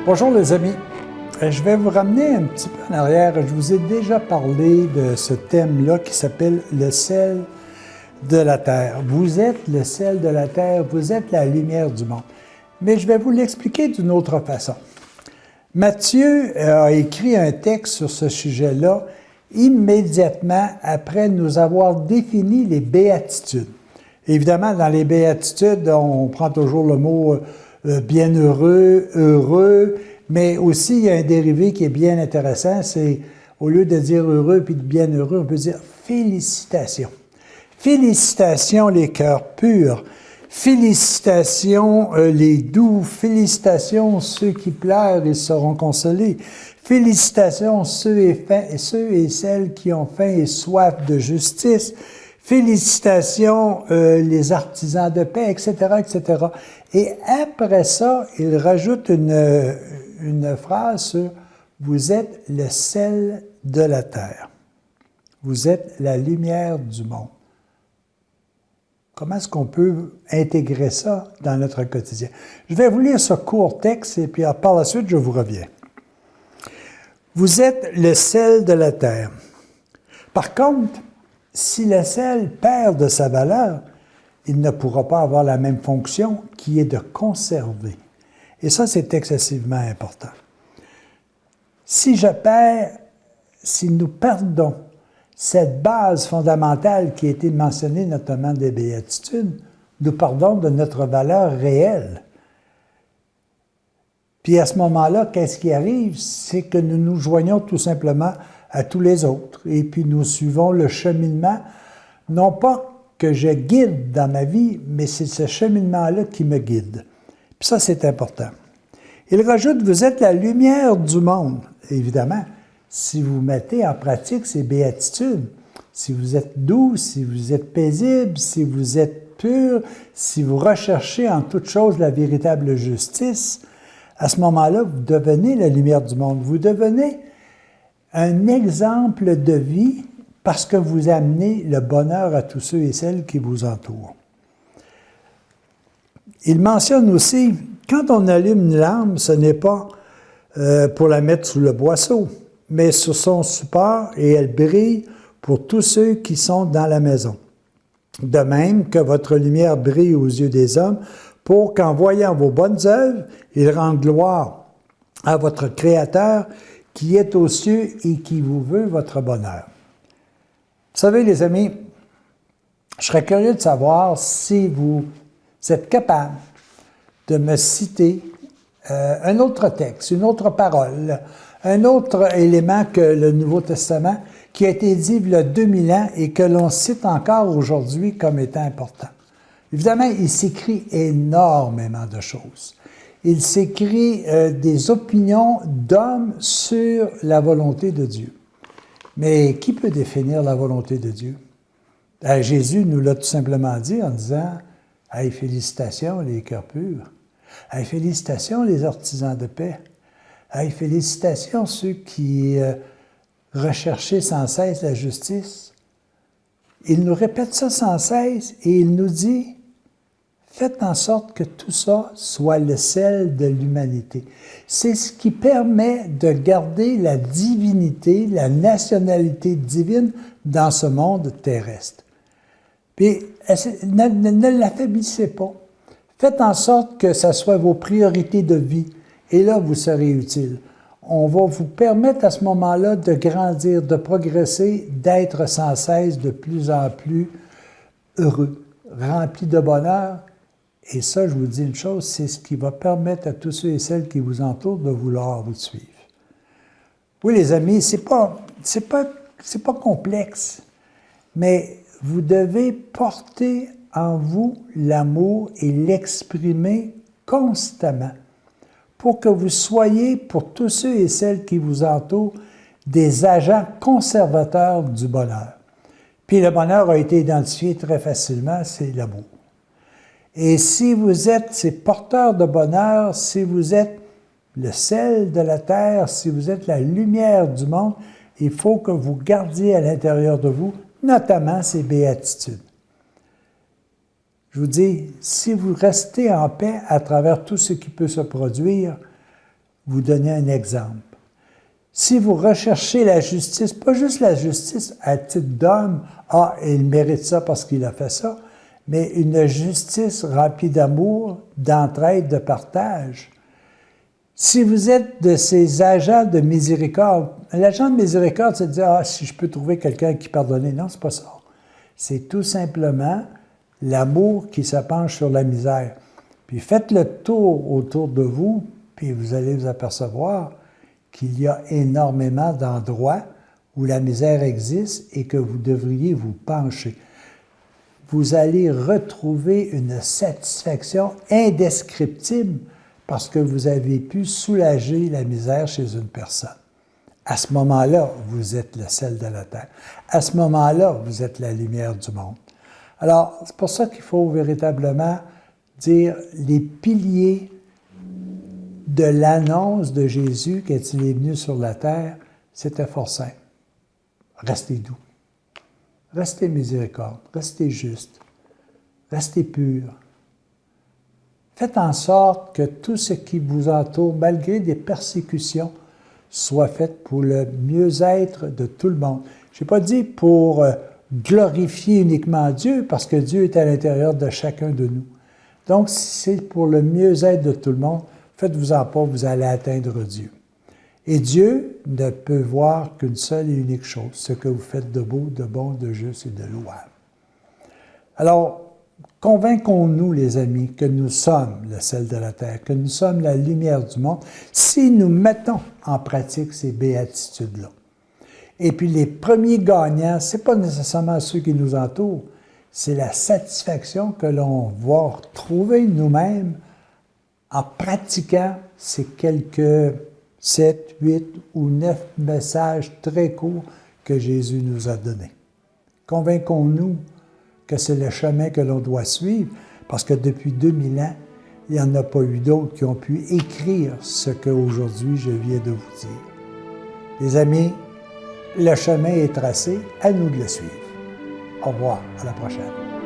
Bonjour les amis, je vais vous ramener un petit peu en arrière. Je vous ai déjà parlé de ce thème-là qui s'appelle le sel de la terre. Vous êtes le sel de la terre, vous êtes la lumière du monde. Mais je vais vous l'expliquer d'une autre façon. Matthieu a écrit un texte sur ce sujet-là immédiatement après nous avoir défini les béatitudes. Évidemment, dans les béatitudes, on prend toujours le mot bienheureux, heureux, mais aussi il y a un dérivé qui est bien intéressant, c'est au lieu de dire heureux puis de bienheureux, on peut dire félicitations. Félicitations les cœurs purs, félicitations les doux, félicitations ceux qui pleurent, ils seront consolés. Félicitations ceux et celles qui ont faim et soif de justice. Félicitations les artisans de paix, etc., etc. Et après ça, il rajoute une phrase sur « Vous êtes le sel de la terre. Vous êtes la lumière du monde. » Comment est-ce qu'on peut intégrer ça dans notre quotidien? Je vais vous lire ce court texte et puis par la suite, je vous reviens. Vous êtes le sel de la terre. Par contre, si le sel perd de sa valeur, il ne pourra pas avoir la même fonction qui est de conserver. Et ça, c'est excessivement important. Si nous perdons cette base fondamentale qui a été mentionnée notamment des béatitudes, nous perdons de notre valeur réelle. Puis à ce moment-là, qu'est-ce qui arrive? C'est que nous nous joignons tout simplement à tous les autres. Et puis nous suivons le cheminement, non pas que je guide dans ma vie, mais c'est ce cheminement-là qui me guide. Puis ça, c'est important. Il rajoute, vous êtes la lumière du monde. Évidemment, si vous mettez en pratique ces béatitudes, si vous êtes doux, si vous êtes paisible, si vous êtes pur, si vous recherchez en toute chose la véritable justice, à ce moment-là, vous devenez la lumière du monde. Vous devenez un exemple de vie parce que vous amenez le bonheur à tous ceux et celles qui vous entourent. Il mentionne aussi, quand on allume une lampe, ce n'est pas pour la mettre sous le boisseau, mais sur son support et elle brille pour tous ceux qui sont dans la maison. De même que votre lumière brille aux yeux des hommes pour qu'en voyant vos bonnes œuvres, ils rendent gloire à votre Créateur qui est aux cieux et qui vous veut votre bonheur. Vous savez, les amis, je serais curieux de savoir si vous êtes capable de me citer un autre texte, une autre parole, un autre élément que le Nouveau Testament qui a été dit il y a 2000 ans et que l'on cite encore aujourd'hui comme étant important. Évidemment, il s'écrit énormément de choses. Il s'écrit des opinions d'hommes sur la volonté de Dieu. Mais qui peut définir la volonté de Dieu? Jésus nous l'a tout simplement dit en disant « Hey, félicitations les cœurs purs. Hey, félicitations les artisans de paix. Hey, félicitations ceux qui recherchaient sans cesse la justice. » Il nous répète ça sans cesse et il nous dit faites en sorte que tout ça soit le sel de l'humanité. C'est ce qui permet de garder la divinité, la nationalité divine dans ce monde terrestre. Puis, ne l'affaiblissez pas. Faites en sorte que ce soit vos priorités de vie. Et là, vous serez utile. On va vous permettre à ce moment-là de grandir, de progresser, d'être sans cesse de plus en plus heureux, rempli de bonheur. Et ça, je vous dis une chose, c'est ce qui va permettre à tous ceux et celles qui vous entourent de vouloir vous suivre. Oui, les amis, c'est pas complexe, mais vous devez porter en vous l'amour et l'exprimer constamment pour que vous soyez, pour tous ceux et celles qui vous entourent, des agents conservateurs du bonheur. Puis le bonheur a été identifié très facilement, c'est l'amour. Et si vous êtes ces porteurs de bonheur, si vous êtes le sel de la terre, si vous êtes la lumière du monde, il faut que vous gardiez à l'intérieur de vous, notamment ces béatitudes. Je vous dis, si vous restez en paix à travers tout ce qui peut se produire, vous donner un exemple. Si vous recherchez la justice, pas juste la justice à titre d'homme, ah, il mérite ça parce qu'il a fait ça, mais une justice remplie d'amour, d'entraide, de partage. Si vous êtes de ces agents de miséricorde, l'agent de miséricorde, c'est de dire, ah, si je peux trouver quelqu'un qui pardonne. Non, c'est pas ça. C'est tout simplement l'amour qui se penche sur la misère. Puis faites le tour autour de vous, puis vous allez vous apercevoir qu'il y a énormément d'endroits où la misère existe et que vous devriez vous pencher. Vous allez retrouver une satisfaction indescriptible parce que vous avez pu soulager la misère chez une personne. À ce moment-là, vous êtes le sel de la terre. À ce moment-là, vous êtes la lumière du monde. Alors, c'est pour ça qu'il faut véritablement dire les piliers de l'annonce de Jésus quand il est venu sur la terre, c'était fort simple. Restez doux. Restez miséricorde. Restez juste. Restez pur. Faites en sorte que tout ce qui vous entoure, malgré des persécutions, soit fait pour le mieux-être de tout le monde. Je n'ai pas dit pour glorifier uniquement Dieu, parce que Dieu est à l'intérieur de chacun de nous. Donc, si c'est pour le mieux-être de tout le monde, faites-vous-en pas, vous allez atteindre Dieu. Et Dieu ne peut voir qu'une seule et unique chose, ce que vous faites de beau, de bon, de juste et de louable. Alors, convainquons-nous, les amis, que nous sommes le sel de la terre, que nous sommes la lumière du monde, si nous mettons en pratique ces béatitudes-là. Et puis les premiers gagnants, ce n'est pas nécessairement ceux qui nous entourent, c'est la satisfaction que l'on va retrouver nous-mêmes en pratiquant ces quelques 7, 8 ou 9 messages très courts que Jésus nous a donnés. Convainquons-nous que c'est le chemin que l'on doit suivre, parce que depuis 2000 ans, il n'y en a pas eu d'autres qui ont pu écrire ce qu'aujourd'hui je viens de vous dire. Les amis, le chemin est tracé, à nous de le suivre. Au revoir, à la prochaine.